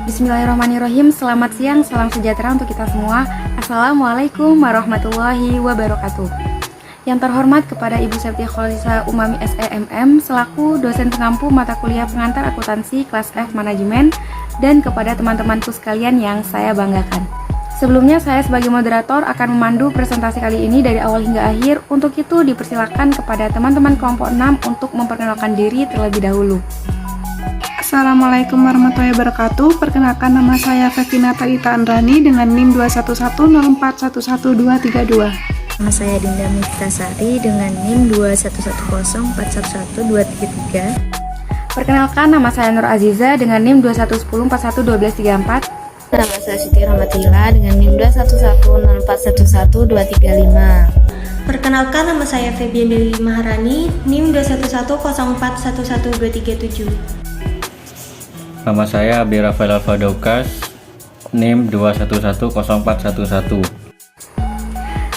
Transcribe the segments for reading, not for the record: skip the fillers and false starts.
Bismillahirrahmanirrahim. Selamat siang, salam sejahtera untuk kita semua. Assalamualaikum warahmatullahi wabarakatuh. Yang terhormat kepada Ibu Septi Kholisa Umami SEMM selaku dosen pengampu mata kuliah pengantar akuntansi kelas F manajemen, dan kepada teman-temanku sekalian yang saya banggakan. Sebelumnya saya sebagai moderator akan memandu presentasi kali ini dari awal hingga akhir. Untuk itu dipersilakan kepada teman-teman kelompok 6 untuk memperkenalkan diri terlebih dahulu. Assalamualaikum warahmatullahi wabarakatuh. Perkenalkan, nama saya Fevina Talita Andrani dengan NIM 21104111232. Nama saya Dinda Miftasari dengan NIM 21104111233. Perkenalkan, nama saya Nur Aziza dengan NIM 2110411234. Nama saya Siti Rahmatillah dengan NIM 21104111235. Perkenalkan, nama saya Febian Dewi Maharani, NIM 21104111237. Nama saya Abi Rafael Alfadaukas, NIM 2110411.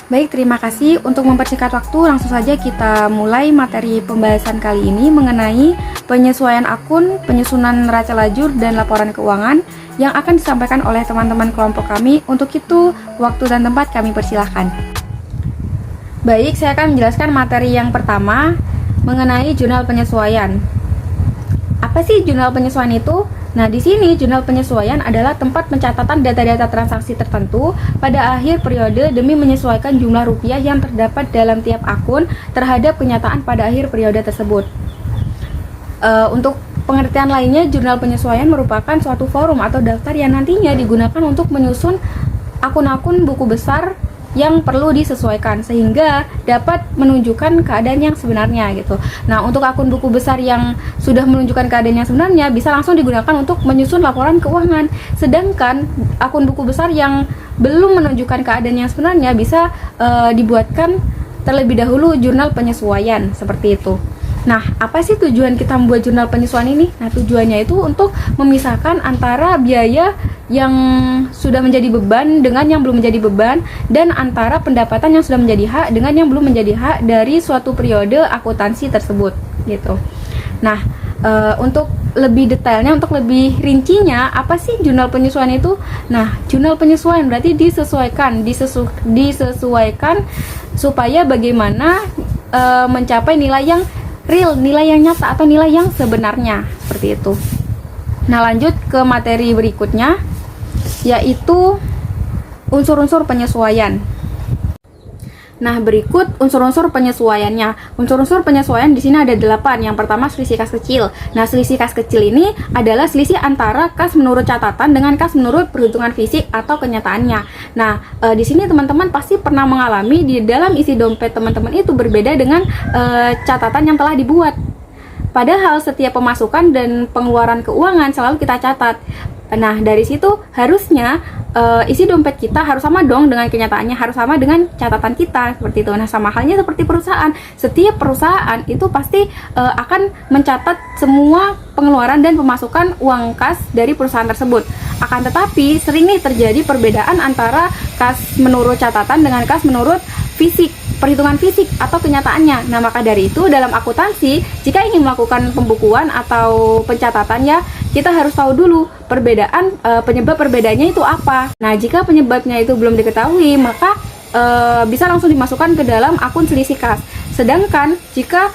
Baik, terima kasih. Untuk mempersingkat waktu, langsung saja kita mulai materi pembahasan kali ini mengenai penyesuaian akun, penyusunan neraca lajur, dan laporan keuangan yang akan disampaikan oleh teman-teman kelompok kami. Untuk itu, waktu dan tempat kami persilahkan. Baik, saya akan menjelaskan materi yang pertama mengenai jurnal penyesuaian. Apa sih jurnal penyesuaian itu? Nah, di sini jurnal penyesuaian adalah tempat pencatatan data-data transaksi tertentu pada akhir periode demi menyesuaikan jumlah rupiah yang terdapat dalam tiap akun terhadap kenyataan pada akhir periode tersebut. Untuk pengertian lainnya, jurnal penyesuaian merupakan suatu forum atau daftar yang nantinya digunakan untuk menyusun akun-akun buku besar yang perlu disesuaikan sehingga dapat menunjukkan keadaan yang sebenarnya gitu. Nah, untuk akun buku besar yang sudah menunjukkan keadaan yang sebenarnya bisa langsung digunakan untuk menyusun laporan keuangan. Sedangkan akun buku besar yang belum menunjukkan keadaan yang sebenarnya bisa dibuatkan terlebih dahulu jurnal penyesuaian seperti itu. Nah, apa sih tujuan kita membuat jurnal penyesuaian ini? Nah, tujuannya itu untuk memisahkan antara biaya yang sudah menjadi beban dengan yang belum menjadi beban, dan antara pendapatan yang sudah menjadi hak dengan yang belum menjadi hak dari suatu periode akuntansi tersebut, gitu. Nah, untuk lebih detailnya, untuk lebih rincinya, apa sih jurnal penyesuaian itu? Nah, jurnal penyesuaian berarti disesuaikan supaya bagaimana mencapai nilai yang real, nilai yang nyata atau nilai yang sebenarnya, seperti itu. Nah, lanjut ke materi berikutnya, yaitu unsur-unsur penyesuaian. Nah, berikut unsur-unsur penyesuaiannya. Unsur-unsur penyesuaian di sini ada 8. Yang pertama, selisih kas kecil. Nah, selisih kas kecil ini adalah selisih antara kas menurut catatan dengan kas menurut perhitungan fisik atau kenyataannya. Nah, di sini teman-teman pasti pernah mengalami di dalam isi dompet teman-teman itu berbeda dengan catatan yang telah dibuat. Padahal setiap pemasukan dan pengeluaran keuangan selalu kita catat. Nah, dari situ harusnya isi dompet kita harus sama dong dengan kenyataannya, harus sama dengan catatan kita, seperti itu. Nah, sama halnya seperti perusahaan. Setiap perusahaan itu pasti akan mencatat semua pengeluaran dan pemasukan uang kas dari perusahaan tersebut. Akan tetapi sering nih terjadi perbedaan antara kas menurut catatan dengan kas menurut fisik, perhitungan fisik atau kenyataannya. Nah, maka dari itu dalam akuntansi, jika ingin melakukan pembukuan atau pencatatan ya, kita harus tahu dulu perbedaan, penyebab perbedaannya itu apa. Nah, jika penyebabnya itu belum diketahui, maka bisa langsung dimasukkan ke dalam akun selisih kas. Sedangkan jika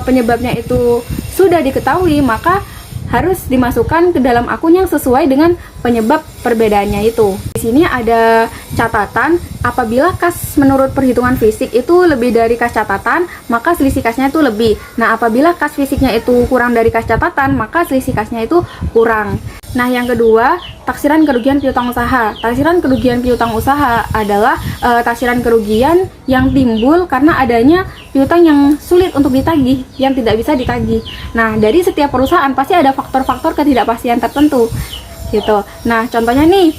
penyebabnya itu sudah diketahui, maka harus dimasukkan ke dalam akun yang sesuai dengan penyebab perbedaannya itu. Di sini ada catatan, apabila kas menurut perhitungan fisik itu lebih dari kas catatan, maka selisih kasnya itu lebih. Nah, apabila kas fisiknya itu kurang dari kas catatan, maka selisih kasnya itu kurang. Nah, yang kedua, taksiran kerugian piutang usaha. Taksiran kerugian piutang usaha adalah taksiran kerugian yang timbul karena adanya piutang yang sulit untuk ditagih, yang tidak bisa ditagih. Nah, dari setiap perusahaan pasti ada faktor-faktor ketidakpastian tertentu, gitu. Nah, contohnya nih,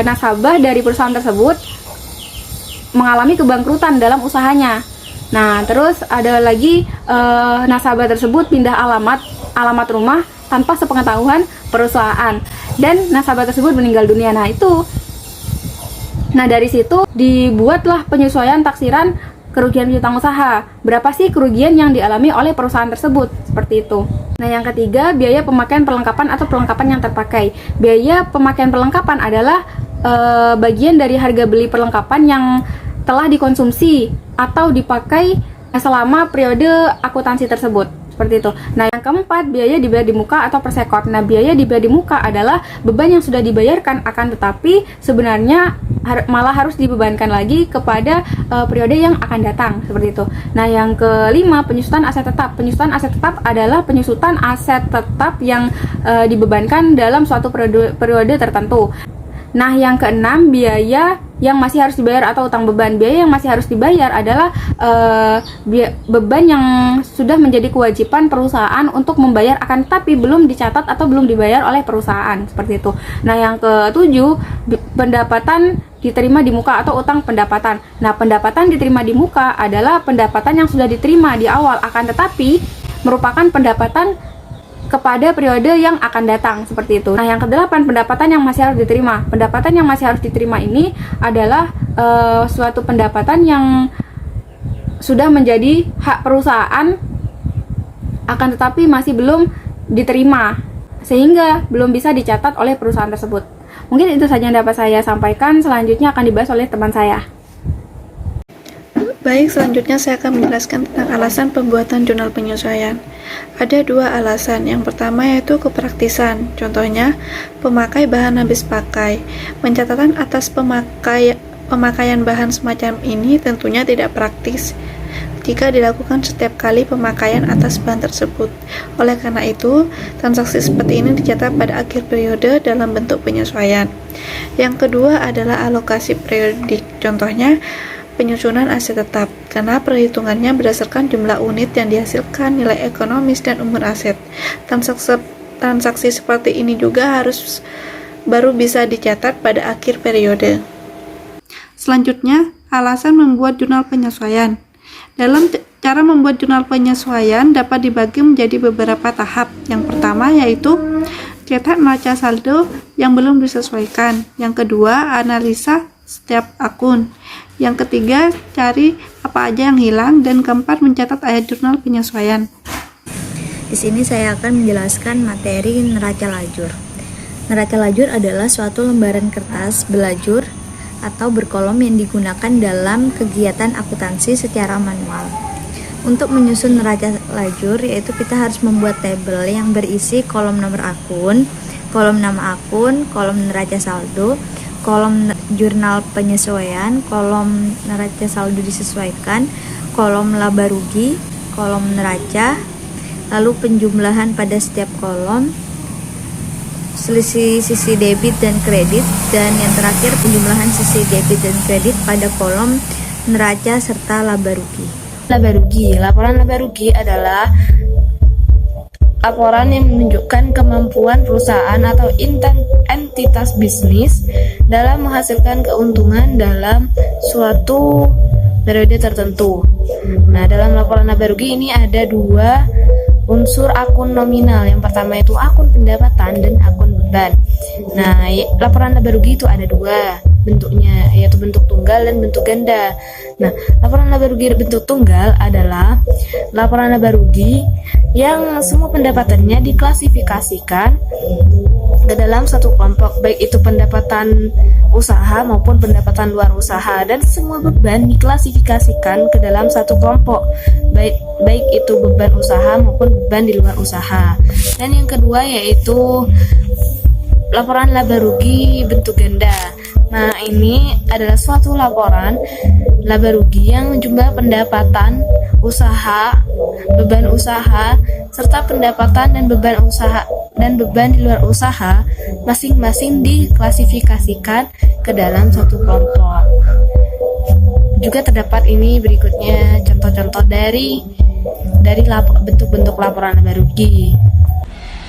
nasabah dari perusahaan tersebut mengalami kebangkrutan dalam usahanya. Nah, terus ada lagi nasabah tersebut pindah alamat rumah tanpa sepengetahuan perusahaan, dan nasabah tersebut meninggal dunia. Nah, dari situ dibuatlah penyesuaian taksiran kerugian piutang usaha. Berapa sih kerugian yang dialami oleh perusahaan tersebut? Seperti itu. Nah, yang ketiga, biaya pemakaian perlengkapan atau perlengkapan yang terpakai. Biaya pemakaian perlengkapan adalah bagian dari harga beli perlengkapan yang telah dikonsumsi atau dipakai selama periode akuntansi tersebut. Seperti itu. Nah, yang keempat, biaya dibayar di muka atau persekot. Nah, biaya dibayar di muka adalah beban yang sudah dibayarkan, akan tetapi sebenarnya malah harus dibebankan lagi kepada periode yang akan datang. Seperti itu. Nah, yang kelima, penyusutan aset tetap. Penyusutan aset tetap adalah penyusutan aset tetap yang dibebankan dalam suatu periode tertentu. Nah, yang keenam, biaya yang masih harus dibayar atau utang beban. Biaya yang masih harus dibayar adalah beban yang sudah menjadi kewajiban perusahaan untuk membayar akan tetapi belum dicatat atau belum dibayar oleh perusahaan. Seperti itu. Nah, yang ketujuh, pendapatan diterima di muka atau utang pendapatan. Nah, pendapatan diterima di muka adalah pendapatan yang sudah diterima di awal akan tetapi merupakan pendapatan kepada periode yang akan datang, seperti itu. Nah, yang kedelapan, pendapatan yang masih harus diterima. Pendapatan yang masih harus diterima ini adalah suatu pendapatan yang sudah menjadi hak perusahaan akan tetapi masih belum diterima sehingga belum bisa dicatat oleh perusahaan tersebut. Mungkin itu saja yang dapat saya sampaikan. Selanjutnya akan dibahas oleh teman saya. Baik, selanjutnya saya akan menjelaskan tentang alasan pembuatan jurnal penyesuaian. Ada dua alasan. Yang pertama yaitu kepraktisan. Contohnya, pemakai bahan habis pakai. Pencatatan atas pemakaian bahan semacam ini tentunya tidak praktis jika dilakukan setiap kali pemakaian atas bahan tersebut. Oleh karena itu, transaksi seperti ini dicatat pada akhir periode dalam bentuk penyesuaian. Yang kedua adalah alokasi periodik. Contohnya, penyusunan aset tetap, karena perhitungannya berdasarkan jumlah unit yang dihasilkan, nilai ekonomis, dan umur aset. Transaksi seperti ini juga baru bisa dicatat pada akhir periode. Selanjutnya, alasan membuat jurnal penyesuaian. Dalam cara membuat jurnal penyesuaian dapat dibagi menjadi beberapa tahap. Yang pertama yaitu cetak neraca saldo yang belum disesuaikan. Yang kedua, analisa setiap akun. Yang ketiga, cari apa aja yang hilang. Dan keempat, mencatat ayat jurnal penyesuaian. Di sini saya akan menjelaskan materi neraca lajur. Neraca lajur adalah suatu lembaran kertas belajur atau berkolom yang digunakan dalam kegiatan akuntansi secara manual. Untuk menyusun neraca lajur, yaitu kita harus membuat tabel yang berisi kolom nomor akun, kolom nama akun, kolom neraca saldo, kolom jurnal penyesuaian, kolom neraca saldo disesuaikan, kolom laba rugi, kolom neraca, lalu penjumlahan pada setiap kolom, selisih sisi debit dan kredit, dan yang terakhir penjumlahan sisi debit dan kredit pada kolom neraca serta laba rugi. Laporan laba rugi adalah laporan yang menunjukkan kemampuan perusahaan atau entitas bisnis dalam menghasilkan keuntungan dalam suatu periode tertentu. Nah, dalam laporan laba rugi ini ada dua unsur akun nominal. Yang pertama itu akun pendapatan dan akun beban. Nah, laporan laba rugi itu ada dua bentuknya, yaitu bentuk tunggal dan bentuk ganda. Nah, laporan laba rugi bentuk tunggal adalah laporan laba rugi yang semua pendapatannya diklasifikasikan ke dalam satu kelompok, baik itu pendapatan usaha maupun pendapatan luar usaha, dan semua beban diklasifikasikan ke dalam satu kelompok, baik itu beban usaha maupun beban di luar usaha. Dan yang kedua yaitu laporan laba rugi bentuk ganda. Nah, ini adalah suatu laporan laba rugi yang jumlah pendapatan usaha, beban usaha, serta pendapatan dan beban usaha dan beban di luar usaha masing-masing diklasifikasikan ke dalam satu kelompok. Juga terdapat ini berikutnya contoh-contoh dari bentuk-bentuk laporan laba rugi.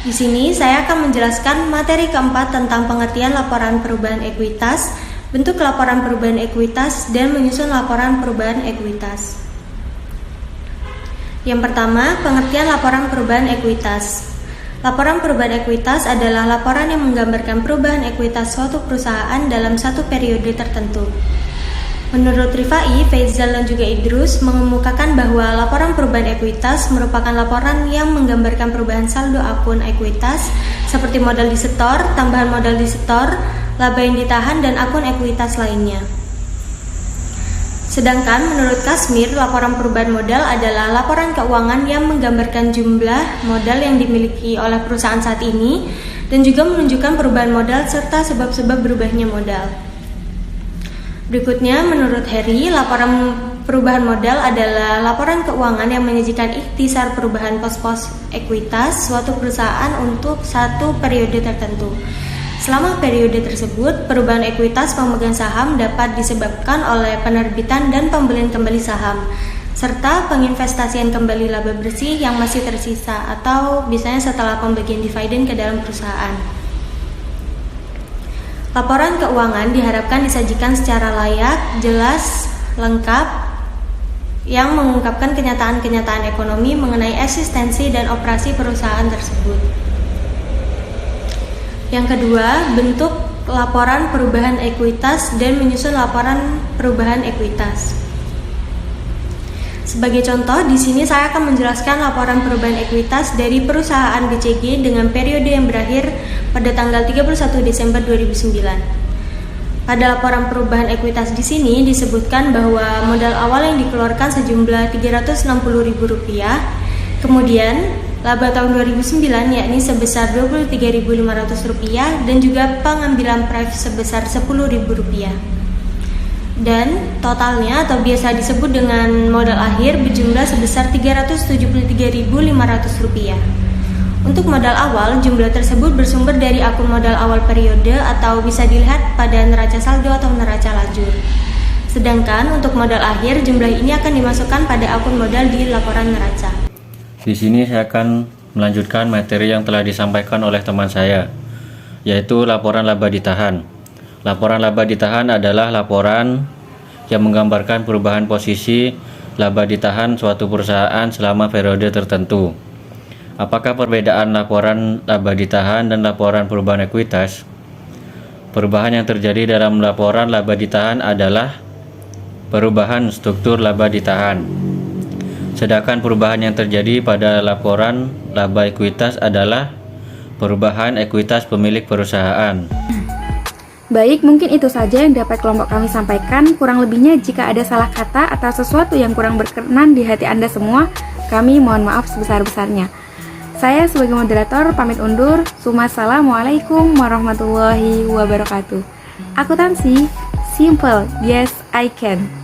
Di sini saya akan menjelaskan materi keempat tentang pengertian laporan perubahan ekuitas, bentuk laporan perubahan ekuitas, dan menyusun laporan perubahan ekuitas. Yang pertama, pengertian laporan perubahan ekuitas. Laporan perubahan ekuitas adalah laporan yang menggambarkan perubahan ekuitas suatu perusahaan dalam satu periode tertentu. Menurut Rifai, Faizal dan juga Idrus mengemukakan bahwa laporan perubahan ekuitas merupakan laporan yang menggambarkan perubahan saldo akun ekuitas seperti modal disetor, tambahan modal disetor, laba yang ditahan, dan akun ekuitas lainnya. Sedangkan menurut Kasmir, laporan perubahan modal adalah laporan keuangan yang menggambarkan jumlah modal yang dimiliki oleh perusahaan saat ini dan juga menunjukkan perubahan modal serta sebab-sebab berubahnya modal. Berikutnya, menurut Heri, laporan perubahan modal adalah laporan keuangan yang menyajikan ikhtisar perubahan pos-pos ekuitas suatu perusahaan untuk satu periode tertentu. Selama periode tersebut, perubahan ekuitas pemegang saham dapat disebabkan oleh penerbitan dan pembelian kembali saham, serta penginvestasian kembali laba bersih yang masih tersisa atau biasanya setelah pembagian dividen ke dalam perusahaan. Laporan keuangan diharapkan disajikan secara layak, jelas, lengkap, yang mengungkapkan kenyataan-kenyataan ekonomi mengenai eksistensi dan operasi perusahaan tersebut. Yang kedua, bentuk laporan perubahan ekuitas dan menyusun laporan perubahan ekuitas. Sebagai contoh, di sini saya akan menjelaskan laporan perubahan ekuitas dari perusahaan BCG dengan periode yang berakhir pada tanggal 31 Desember 2009. Pada laporan perubahan ekuitas di sini disebutkan bahwa modal awal yang dikeluarkan sejumlah Rp360.000, kemudian laba tahun 2009 yakni sebesar Rp23.500 dan juga pengambilan pref sebesar Rp10.000. Dan totalnya atau biasa disebut dengan modal akhir berjumlah sebesar Rp373.500. Untuk modal awal, jumlah tersebut bersumber dari akun modal awal periode atau bisa dilihat pada neraca saldo atau neraca lajur. Sedangkan untuk modal akhir, jumlah ini akan dimasukkan pada akun modal di laporan neraca. Di sini saya akan melanjutkan materi yang telah disampaikan oleh teman saya, yaitu laporan laba ditahan. Laporan laba ditahan adalah laporan yang menggambarkan perubahan posisi laba ditahan suatu perusahaan selama periode tertentu. Apakah perbedaan laporan laba ditahan dan laporan perubahan ekuitas? Perubahan yang terjadi dalam laporan laba ditahan adalah perubahan struktur laba ditahan. Sedangkan perubahan yang terjadi pada laporan laba ekuitas adalah perubahan ekuitas pemilik perusahaan. Baik, mungkin itu saja yang dapat kelompok kami sampaikan. Kurang lebihnya jika ada salah kata atau sesuatu yang kurang berkenan di hati Anda semua, kami mohon maaf sebesar-besarnya. Saya sebagai moderator pamit undur. Wassalamualaikum warahmatullahi wabarakatuh. Akuntansi, simple, yes I can.